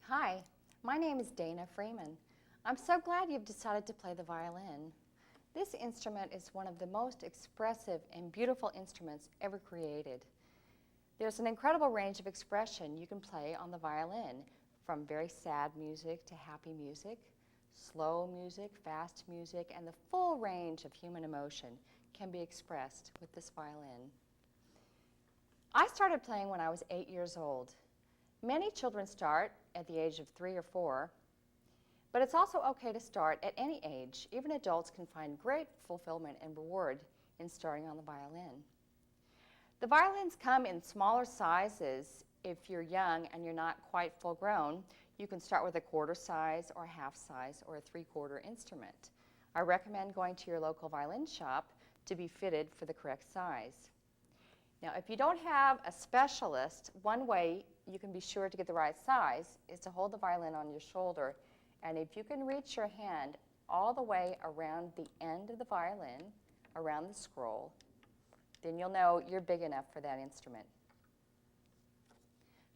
Hi, my name is Dana Freeman. I'm so glad you've decided to play the violin. This instrument is one of the most expressive and beautiful instruments ever created. There's an incredible range of expression you can play on the violin, from very sad music to happy music, slow music, fast music, and the full range of human emotion can be expressed with this violin. I started playing when I was 8 years old. Many children start at the age of 3 or 4, but it's also okay to start at any age. Even adults can find great fulfillment and reward in starting on the violin. The violins come in smaller sizes. If you're young and you're not quite full grown, you can start with a quarter size or a half size or a 3/4 instrument. I recommend going to your local violin shop to be fitted for the correct size. Now, if you don't have a specialist, one way you can be sure to get the right size is to hold the violin on your shoulder, and if you can reach your hand all the way around the end of the violin, around the scroll, then you'll know you're big enough for that instrument.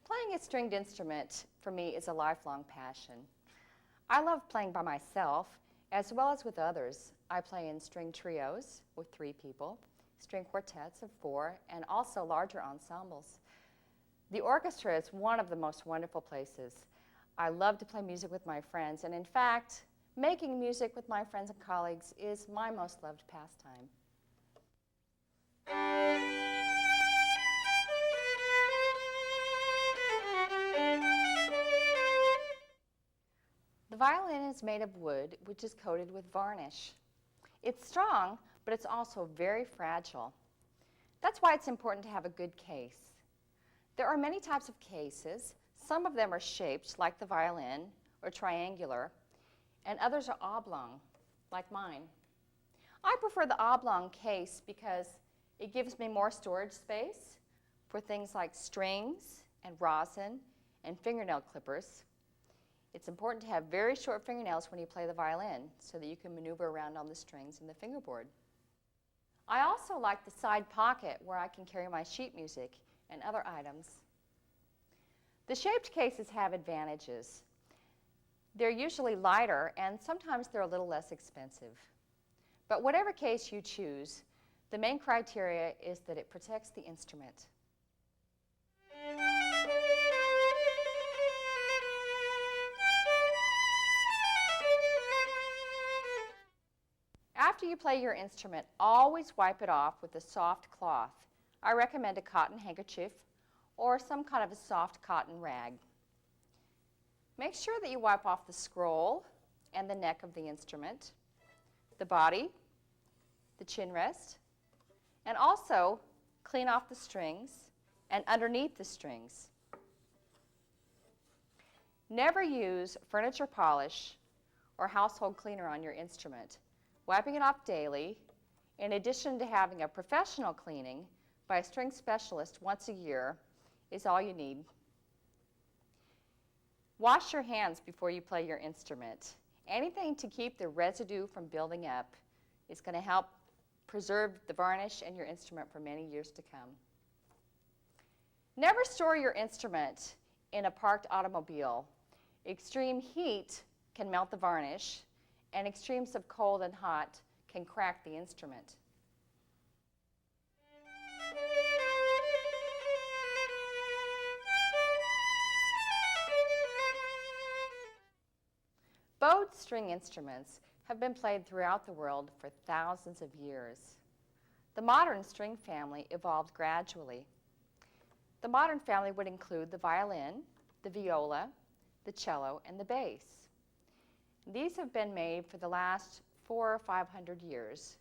Playing a stringed instrument, for me, is a lifelong passion. I love playing by myself as well as with others. I play in string trios with 3 people, string quartets of 4, and also larger ensembles. The orchestra is one of the most wonderful places. I love to play music with my friends, and in fact, making music with my friends and colleagues is my most loved pastime. The violin is made of wood, which is coated with varnish. It's strong, but it's also very fragile. That's why it's important to have a good case. There are many types of cases. Some of them are shaped like the violin or triangular, and others are oblong, like mine. I prefer the oblong case because it gives me more storage space for things like strings and rosin and fingernail clippers. It's important to have very short fingernails when you play the violin so that you can maneuver around on the strings and the fingerboard. I also like the side pocket where I can carry my sheet music and other items. The shaped cases have advantages. They're usually lighter, and sometimes they're a little less expensive. But whatever case you choose, the main criteria is that it protects the instrument. After you play your instrument, always wipe it off with a soft cloth. I recommend a cotton handkerchief or some kind of a soft cotton rag. Make sure that you wipe off the scroll and the neck of the instrument, the body, the chin rest, and also clean off the strings and underneath the strings. Never use furniture polish or household cleaner on your instrument. Wiping it off daily, in addition to having a professional cleaning by a string specialist once a year, is all you need. Wash your hands before you play your instrument. Anything to keep the residue from building up is going to help preserve the varnish in your instrument for many years to come. Never store your instrument in a parked automobile. Extreme heat can melt the varnish, and extremes of cold and hot can crack the instrument. Bowed string instruments have been played throughout the world for thousands of years. The modern string family evolved gradually. The modern family would include the violin, the viola, the cello, and the bass. These have been made for the last 400 or 500 years.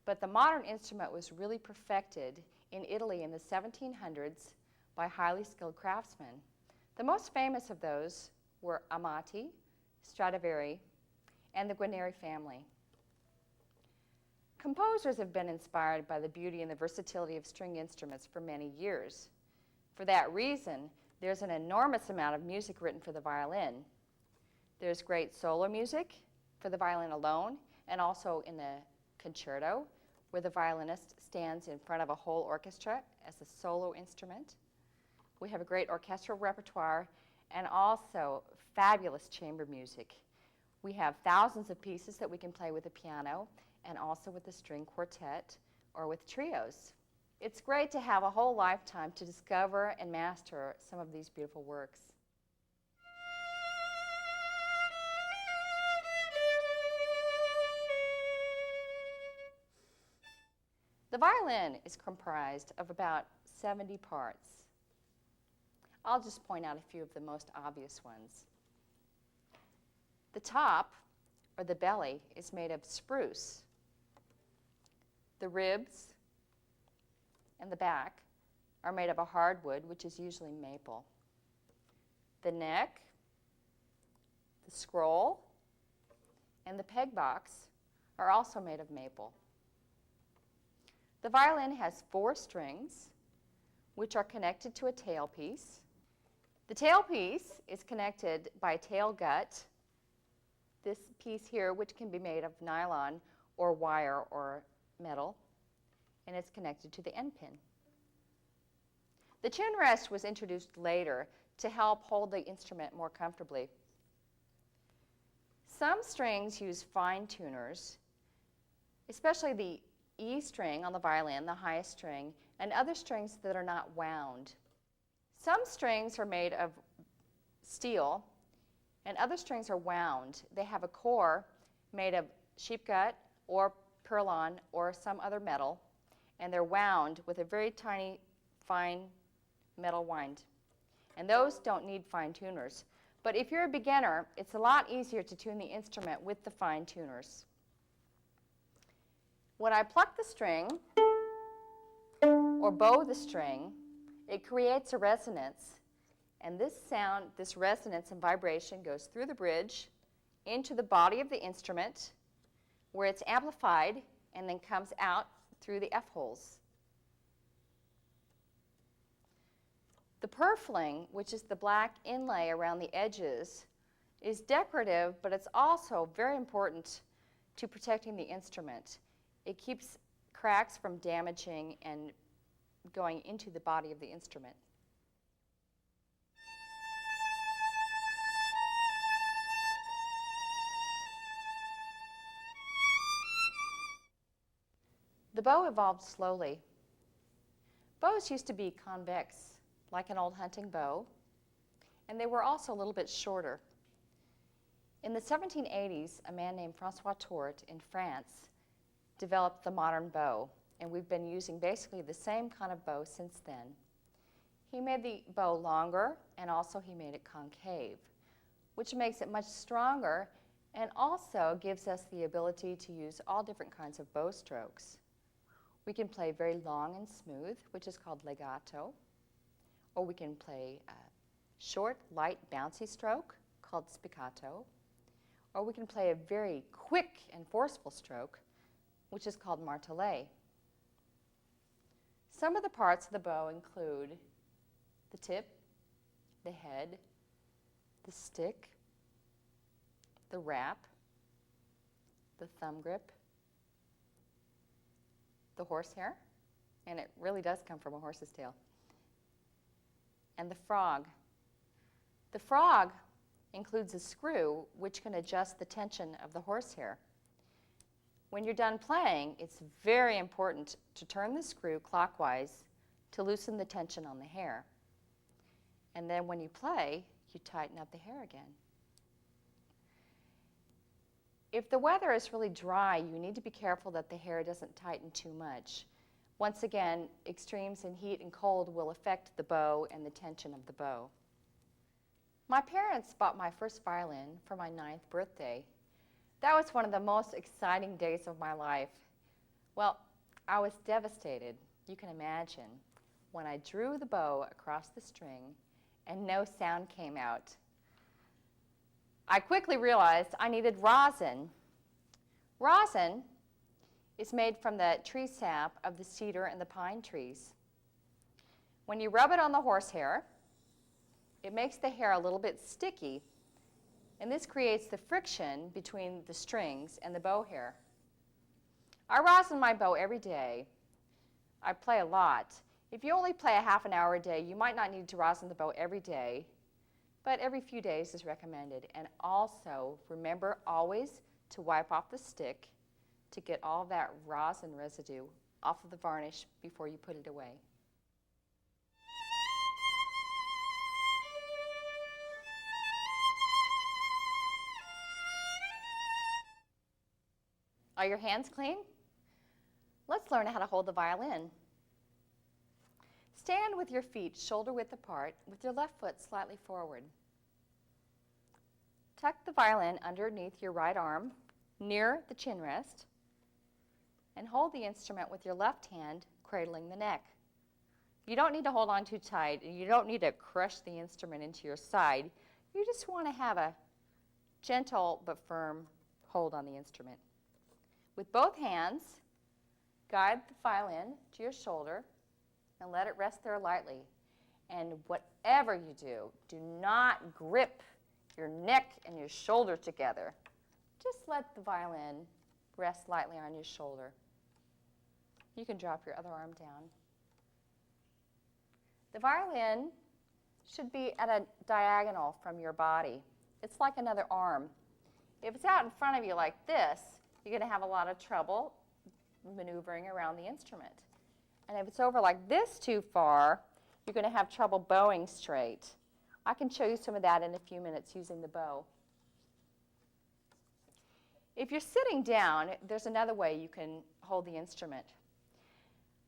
But the modern instrument was really perfected in Italy in the 1700s by highly skilled craftsmen. The most famous of those were Amati, Stradivari, and the Guarneri family. Composers have been inspired by the beauty and the versatility of string instruments for many years. For that reason, there's an enormous amount of music written for the violin. There's great solo music for the violin alone, and also in the concerto, where the violinist stands in front of a whole orchestra as a solo instrument. We have a great orchestral repertoire, and also fabulous chamber music. We have thousands of pieces that we can play with the piano and also with the string quartet or with trios. It's great to have a whole lifetime to discover and master some of these beautiful works. The violin is comprised of about 70 parts. I'll just point out a few of the most obvious ones. The top, or the belly, is made of spruce. The ribs and the back are made of a hardwood, which is usually maple. The neck, the scroll, and the peg box are also made of maple. The violin has 4 strings, which are connected to a tailpiece. The tailpiece is connected by a tail gut, this piece here, which can be made of nylon or wire or metal, and it's connected to the end pin. The tune rest was introduced later to help hold the instrument more comfortably. Some strings use fine tuners, especially the E string on the violin, the highest string, and other strings that are not wound. Some strings are made of steel, and other strings are wound. They have a core made of sheepgut or purlon or some other metal, and they're wound with a very tiny, fine metal wind. And those don't need fine tuners. But if you're a beginner, it's a lot easier to tune the instrument with the fine tuners. When I pluck the string or bow the string, it creates a resonance, and this sound, this resonance and vibration goes through the bridge into the body of the instrument, where it's amplified and then comes out through the F-holes. The purfling, which is the black inlay around the edges, is decorative, but it's also very important to protecting the instrument. It keeps cracks from damaging and going into the body of the instrument. The bow evolved slowly. Bows used to be convex, like an old hunting bow, and they were also a little bit shorter. In the 1780s, a man named Francois Tourt in France developed the modern bow, and we've been using basically the same kind of bow since then. He made the bow longer, and also he made it concave, which makes it much stronger and also gives us the ability to use all different kinds of bow strokes. We can play very long and smooth, which is called legato, or we can play a short, light, bouncy stroke called spiccato, or we can play a very quick and forceful stroke, which is called martelet. Some of the parts of the bow include the tip, the head, the stick, the wrap, the thumb grip, the horsehair, and it really does come from a horse's tail, and the frog. The frog includes a screw which can adjust the tension of the horsehair. When you're done playing, it's very important to turn the screw clockwise to loosen the tension on the hair. And then when you play, you tighten up the hair again. If the weather is really dry, you need to be careful that the hair doesn't tighten too much. Once again, extremes in heat and cold will affect the bow and the tension of the bow. My parents bought my first violin for my 9th birthday. That was one of the most exciting days of my life. Well, I was devastated, you can imagine, when I drew the bow across the string and no sound came out. I quickly realized I needed rosin. Rosin is made from the tree sap of the cedar and the pine trees. When you rub it on the horsehair, it makes the hair a little bit sticky, and this creates the friction between the strings and the bow hair. I rosin my bow every day. I play a lot. If you only play a half an hour a day, you might not need to rosin the bow every day. but every few days is recommended. And also, remember always to wipe off the stick to get all that rosin residue off of the varnish before you put it away. Are your hands clean? Let's learn how to hold the violin. Stand with your feet shoulder width apart with your left foot slightly forward. Tuck the violin underneath your right arm near the chin rest and hold the instrument with your left hand cradling the neck. You don't need to hold on too tight and you don't need to crush the instrument into your side. You just want to have a gentle but firm hold on the instrument. With both hands, guide the violin to your shoulder and let it rest there lightly. And whatever you do, do not grip your neck and your shoulder together. Just let the violin rest lightly on your shoulder. You can drop your other arm down. The violin should be at a diagonal from your body. It's like another arm. If it's out in front of you like this, you're going to have a lot of trouble maneuvering around the instrument. And if it's over like this too far, you're going to have trouble bowing straight. I can show you some of that in a few minutes using the bow. If you're sitting down, there's another way you can hold the instrument.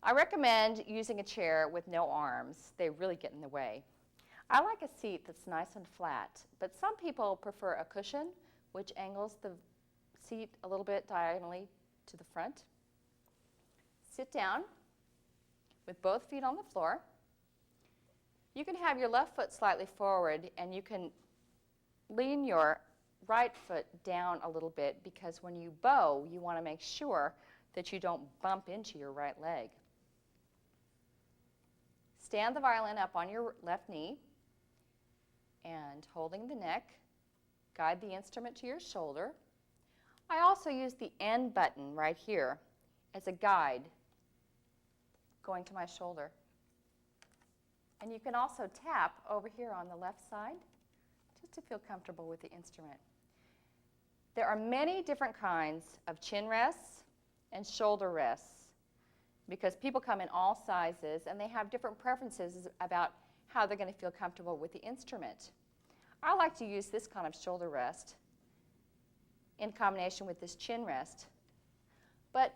I recommend using a chair with no arms. They really get in the way. I like a seat that's nice and flat, but some people prefer a cushion, which angles the seat a little bit diagonally to the front. Sit down with both feet on the floor. You can have your left foot slightly forward, and you can lean your right foot down a little bit because when you bow, you want to make sure that you don't bump into your right leg. Stand the violin up on your left knee and holding the neck, guide the instrument to your shoulder. I also use the N button right here as a guide going to my shoulder. And you can also tap over here on the left side just to feel comfortable with the instrument. There are many different kinds of chin rests and shoulder rests because people come in all sizes and they have different preferences about how they're going to feel comfortable with the instrument. I like to use this kind of shoulder rest in combination with this chin rest. But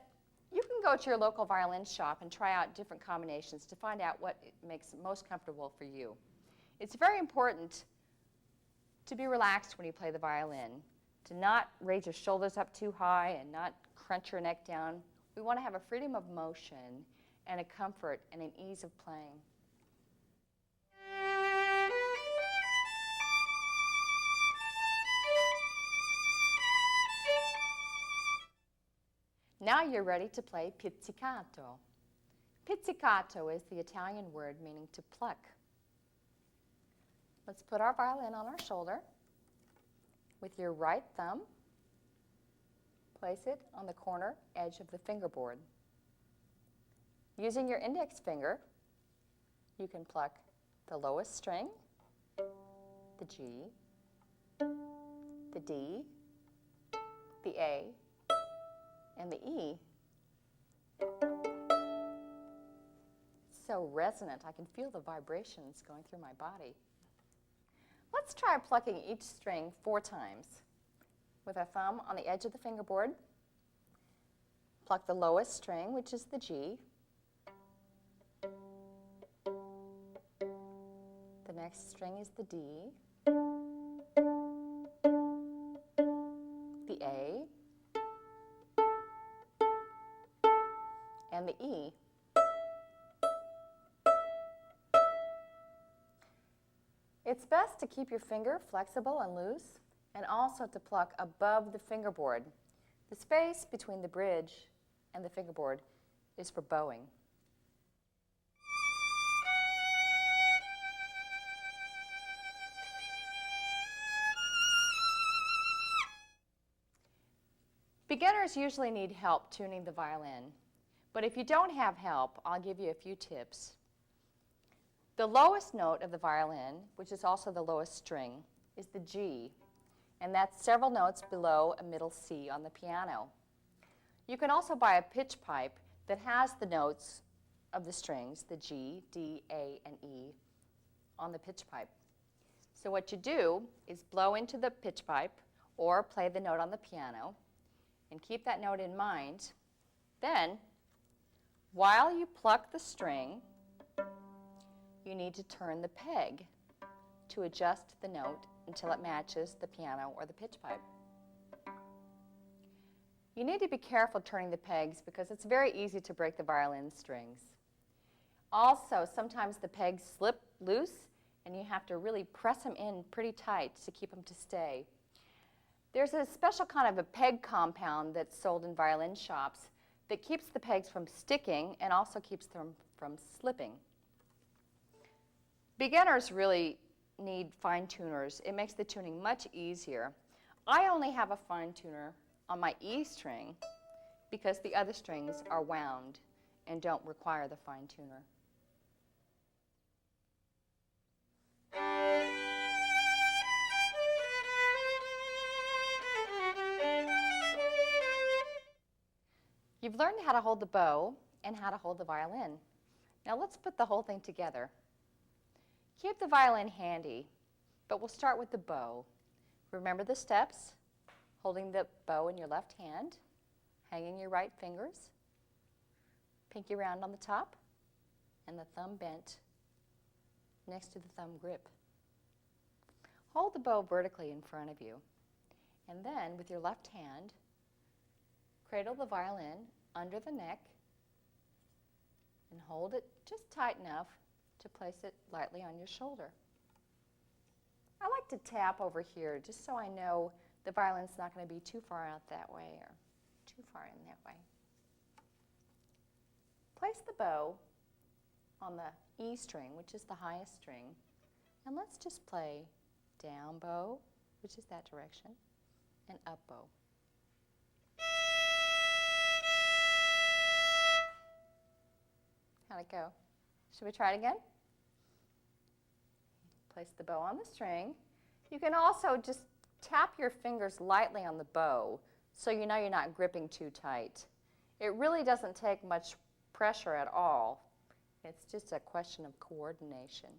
you can go to your local violin shop and try out different combinations to find out what makes most comfortable for you. It's very important to be relaxed when you play the violin, to not raise your shoulders up too high and not crunch your neck down. We want to have a freedom of motion and a comfort and an ease of playing. Now you're ready to play pizzicato. Pizzicato is the Italian word meaning to pluck. Let's put our violin on our shoulder. With your right thumb, place it on the corner edge of the fingerboard. Using your index finger, you can pluck the lowest string, the G, the D, the A, and the E. It's so resonant, I can feel the vibrations going through my body. Let's try plucking each string 4 times. With our thumb on the edge of the fingerboard, pluck the lowest string, which is the G. The next string is the D, the A, and the E. It's best to keep your finger flexible and loose, and also to pluck above the fingerboard. The space between the bridge and the fingerboard is for bowing. Beginners usually need help tuning the violin, but if you don't have help, I'll give you a few tips. The lowest note of the violin, which is also the lowest string, is the G, and that's several notes below a middle C on the piano. You can also buy a pitch pipe that has the notes of the strings, the G, D, A, and E, on the pitch pipe. So what you do is blow into the pitch pipe or play the note on the piano and keep that note in mind. Then, while you pluck the string, you need to turn the peg to adjust the note until it matches the piano or the pitch pipe. You need to be careful turning the pegs because it's very easy to break the violin strings. Also, sometimes the pegs slip loose and you have to really press them in pretty tight to keep them to stay. There's a special kind of a peg compound that's sold in violin shops that keeps the pegs from sticking and also keeps them from slipping. Beginners really need fine tuners. It makes the tuning much easier. I only have a fine tuner on my E string because the other strings are wound and don't require the fine tuner. You've learned how to hold the bow and how to hold the violin. Now let's put the whole thing together. Keep the violin handy, but we'll start with the bow. Remember the steps, holding the bow in your left hand, hanging your right fingers, pinky round on the top, and the thumb bent next to the thumb grip. Hold the bow vertically in front of you, and then with your left hand, cradle the violin under the neck and hold it just tight enough to place it lightly on your shoulder. I like to tap over here just so I know the violin's not going to be too far out that way or too far in that way. Place the bow on the E string, which is the highest string, and let's just play down bow, which is that direction, and up bow. How'd it go? Should we try it again? Place the bow on the string. You can also just tap your fingers lightly on the bow so you know you're not gripping too tight. It really doesn't take much pressure at all. It's just a question of coordination.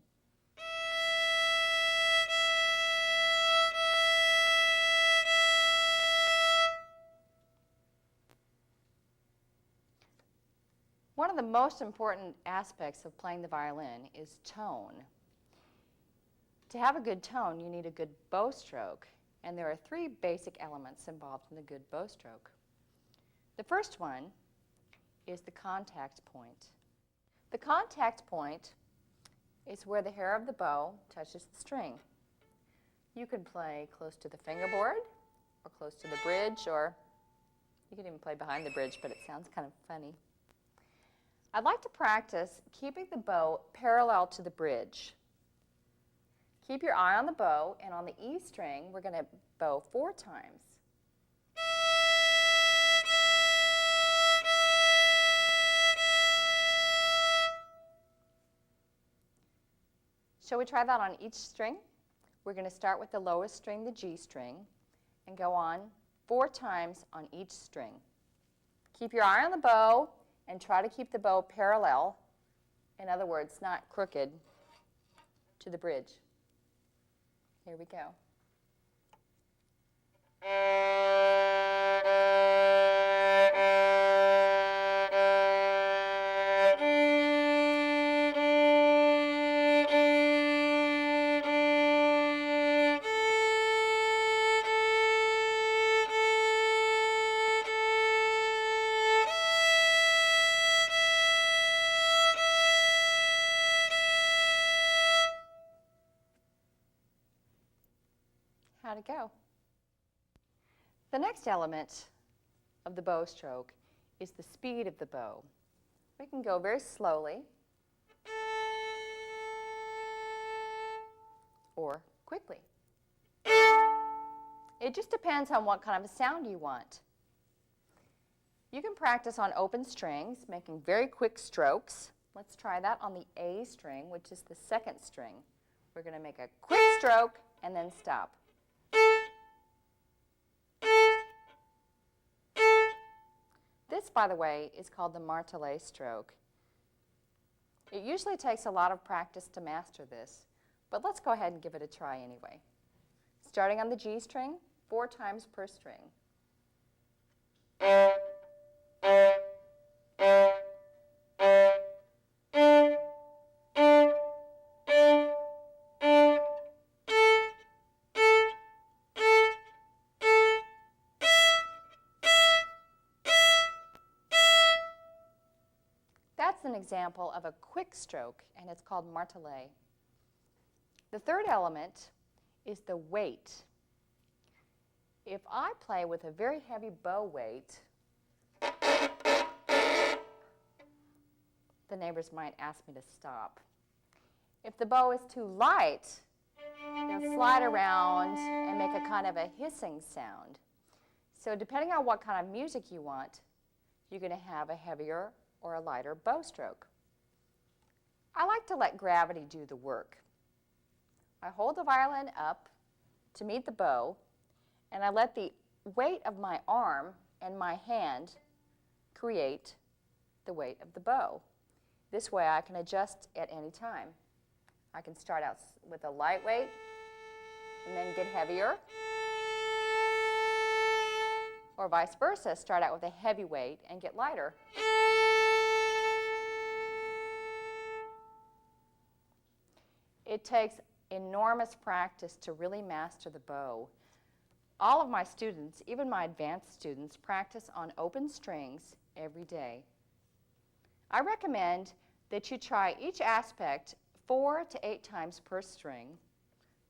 One of the most important aspects of playing the violin is tone. To have a good tone, you need a good bow stroke, and there are 3 basic elements involved in a good bow stroke. The first one is the contact point. The contact point is where the hair of the bow touches the string. You can play close to the fingerboard, or close to the bridge, or you can even play behind the bridge, but it sounds kind of funny. I'd like to practice keeping the bow parallel to the bridge. Keep your eye on the bow, and on the E string, we're going to bow 4 times. Shall we try that on each string? We're going to start with the lowest string, the G string, and go on 4 times on each string. Keep your eye on the bow and try to keep the bow parallel, in other words, not crooked, to the bridge. Here we go. How'd it go? The next element of the bow stroke is the speed of the bow. We can go very slowly or quickly. It just depends on what kind of a sound you want. You can practice on open strings, making very quick strokes, Let's try that on the A string, which is the second string. We're going to make a quick stroke and then stop. This, by the way, is called the martelé stroke. It usually takes a lot of practice to master this, but let's go ahead and give it a try anyway. Starting on the G string, 4 times per string. That's an example of a quick stroke, and it's called martelé. The third element is the weight. If I play with a very heavy bow weight, the neighbors might ask me to stop. If the bow is too light, they'll slide around and make a kind of a hissing sound. So depending on what kind of music you want, you're going to have a heavier or a lighter bow stroke. I like to let gravity do the work. I hold the violin up to meet the bow, and I let the weight of my arm and my hand create the weight of the bow. This way I can adjust at any time. I can start out with a light weight and then get heavier, or vice versa, start out with a heavy weight and get lighter. It takes enormous practice to really master the bow. All of my students, even my advanced students, practice on open strings every day. I recommend that you try each aspect 4 to 8 times per string.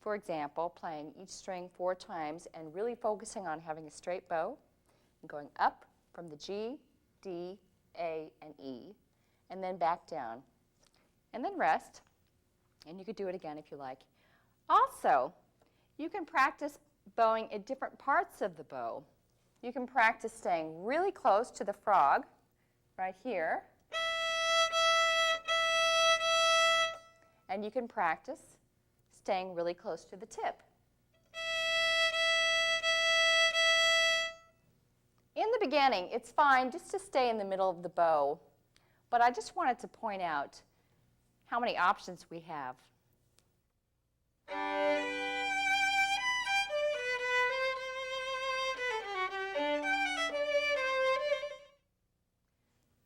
For example, playing each string 4 times and really focusing on having a straight bow and going up from the G, D, A, and E, and then back down. And then rest, and you could do it again if you like. Also, you can practice bowing at different parts of the bow. You can practice staying really close to the frog, right here. And you can practice staying really close to the tip. In the beginning, it's fine just to stay in the middle of the bow, but I just wanted to point out how many options we have.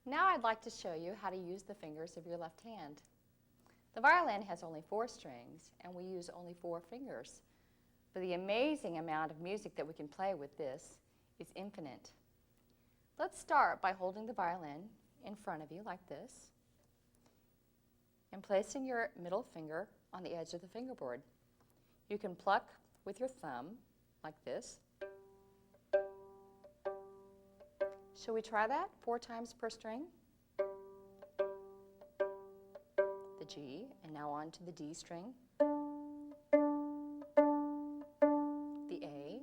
Now I'd like to show you how to use the fingers of your left hand. The violin has only 4 strings, and we use only 4 fingers. But the amazing amount of music that we can play with this is infinite. Let's start by holding the violin in front of you like this and placing your middle finger on the edge of the fingerboard. You can pluck with your thumb like this. Shall we try that 4 times per string? The G, and now on to the D string, the A,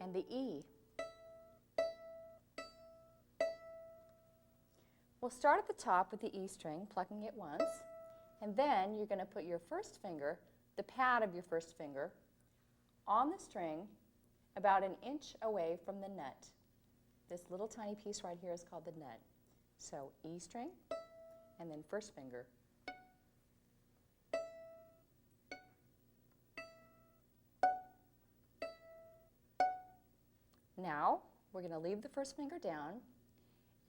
and the E. We'll start at the top with the E string, plucking it once, and then you're going to put your first finger, the pad of your first finger, on the string about an inch away from the nut. This little tiny piece right here is called the nut. So E string, and then first finger. Now, we're going to leave the first finger down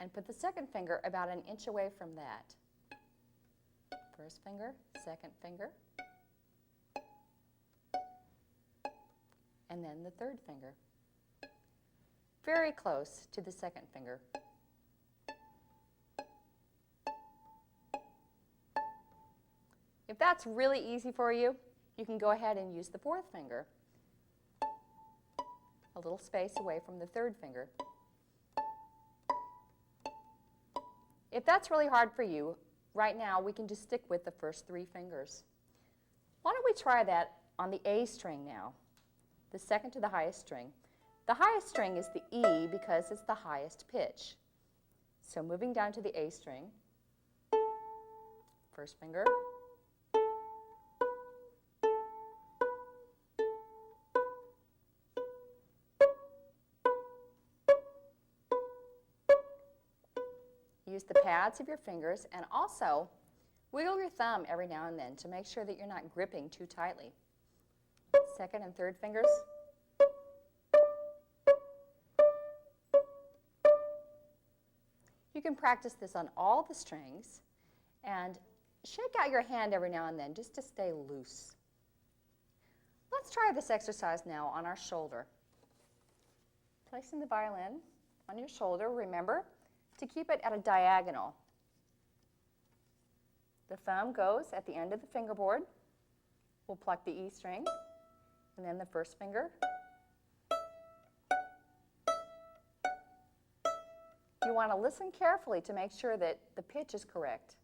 and put the second finger about an inch away from that. First finger, second finger, and then the third finger. Very close to the second finger. If that's really easy for you, you can go ahead and use the fourth finger, a little space away from the third finger. If that's really hard for you, right now we can just stick with the first 3 fingers. Why don't we try that on the A string now, the second to the highest string. The highest string is the E because it's the highest pitch. So moving down to the A string, first finger, use the pads of your fingers and also wiggle your thumb every now and then to make sure that you're not gripping too tightly. Second and third fingers. You can practice this on all the strings and shake out your hand every now and then just to stay loose. Let's try this exercise now on our shoulder. Placing the violin on your shoulder, remember to keep it at a diagonal. The thumb goes at the end of the fingerboard. We'll pluck the E string, and then the first finger. You want to listen carefully to make sure that the pitch is correct.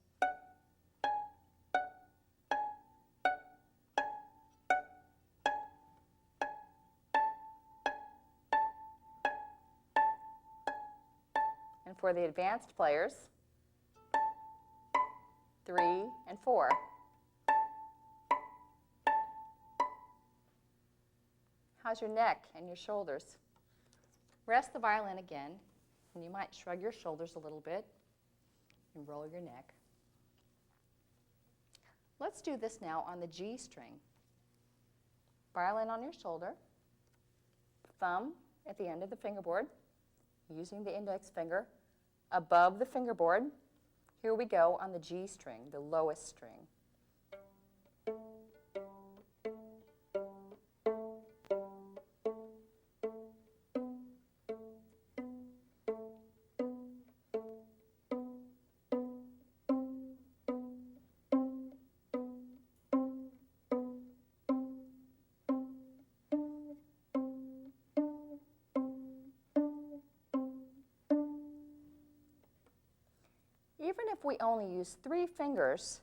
And for the advanced players, 3 and 4. How's your neck and your shoulders? Rest the violin again, and you might shrug your shoulders a little bit and roll your neck. Let's do this now on the G string. Violin on your shoulder, thumb at the end of the fingerboard, using the index finger above the fingerboard. Here we go on the G string, the lowest string. Even if we only use 3 fingers,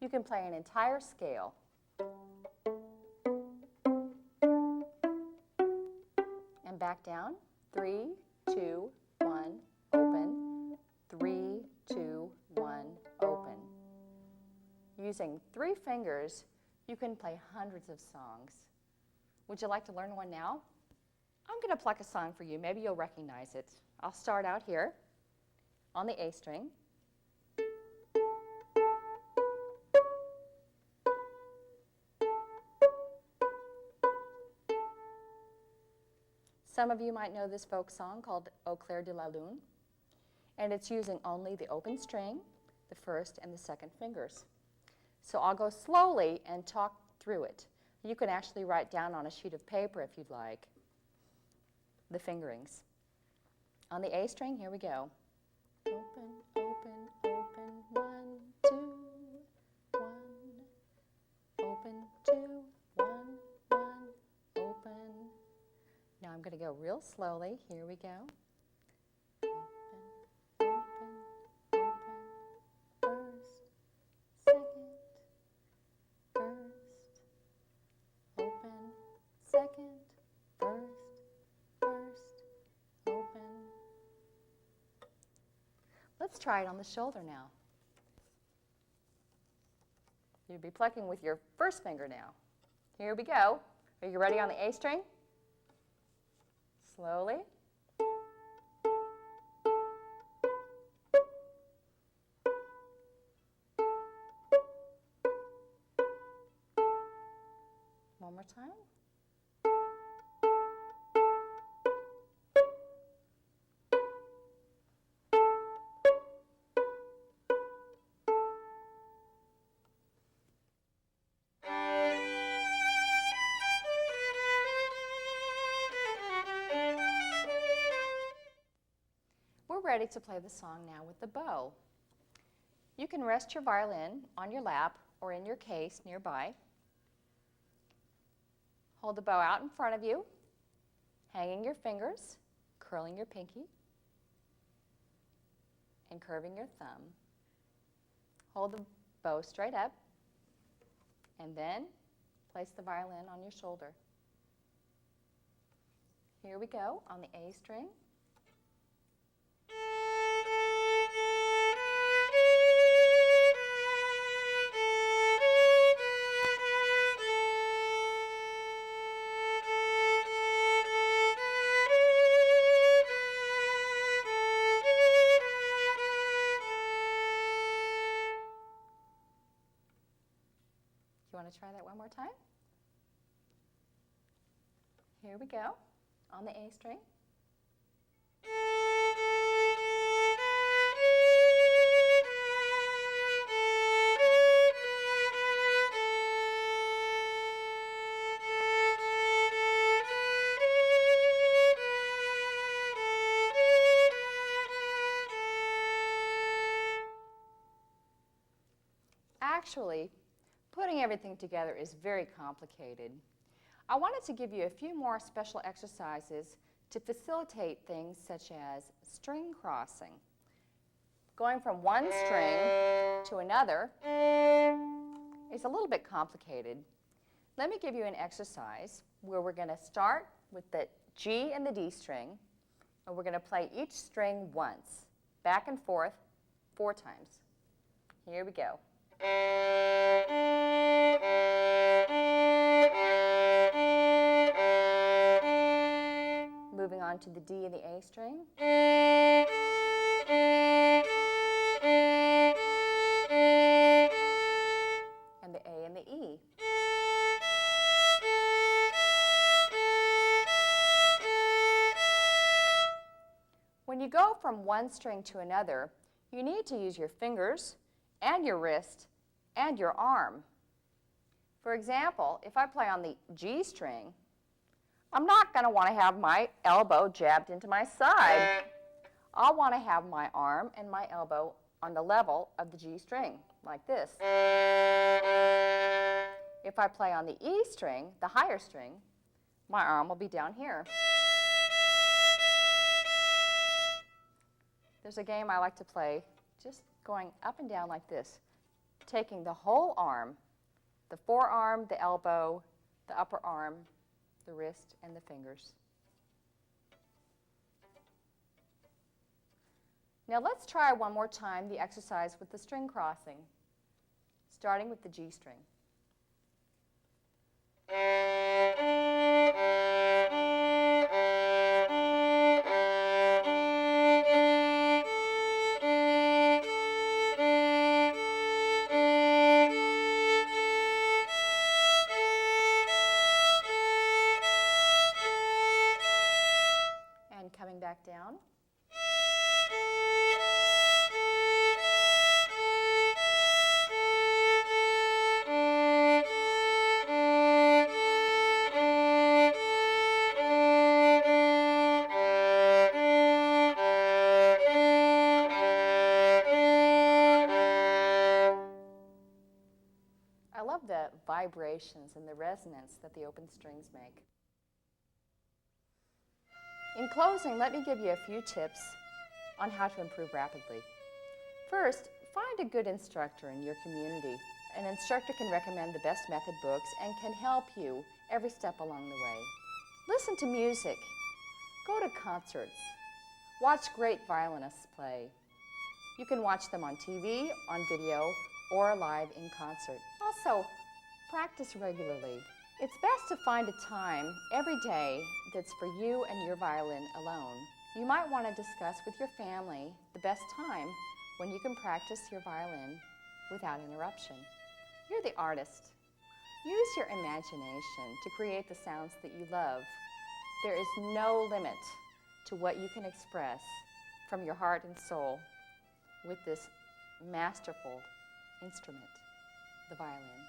you can play an entire scale. And back down. 3, 2, 1, open. 3, 2, 1, open. Using 3 fingers, you can play hundreds of songs. Would you like to learn one now? I'm going to pluck a song for you. Maybe you'll recognize it. I'll start out here on the A string. Some of you might know this folk song called Au clair de la lune, and it's using only the open string, the first and the second fingers. So I'll go slowly and talk through it. You can actually write down on a sheet of paper if you'd like the fingerings. On the A string, here we go. Open, open, open, 1, 2, 1. Open, 2, 1, 1, open. Now I'm going to go real slowly. Here we go. Open, open, open. First, second, first. Open, second, first, open. Let's try it on the shoulder now. You'd be plucking with your first finger now. Here we go. Are you ready on the A string? Slowly. One more time. Ready to play the song now with the bow. You can rest your violin on your lap or in your case nearby. Hold the bow out in front of you, hanging your fingers, curling your pinky, and curving your thumb. Hold the bow straight up, and then place the violin on your shoulder. Here we go on the A string. You want to try that one more time? Here we go, on the A string. Actually, putting everything together is very complicated. I wanted to give you a few more special exercises to facilitate things such as string crossing. Going from one string to another is a little bit complicated. Let me give you an exercise where we're going to start with the G and the D string, and we're going to play each string once, back and forth 4 times. Here we go. Moving on to the D and the A string. And the A and the E. When you go from one string to another, you need to use your fingers and your wrist and your arm. For example, if I play on the G string, I'm not going to want to have my elbow jabbed into my side. I'll want to have my arm and my elbow on the level of the G string, like this. If I play on the E string, the higher string, my arm will be down here. There's a game I like to play just going up and down like this, taking the whole arm, the forearm, the elbow, the upper arm, the wrist, and the fingers. Now let's try one more time the exercise with the string crossing, starting with the G string. Coming back down. I love the vibrations and the resonance that the open strings make. In closing, let me give you a few tips on how to improve rapidly. First, find a good instructor in your community. An instructor can recommend the best method books and can help you every step along the way. Listen to music. Go to concerts. Watch great violinists play. You can watch them on TV, on video, or live in concert. Also, practice regularly. It's best to find a time every day that's for you and your violin alone. You might want to discuss with your family the best time when you can practice your violin without interruption. You're the artist. Use your imagination to create the sounds that you love. There is no limit to what you can express from your heart and soul with this masterful instrument, the violin.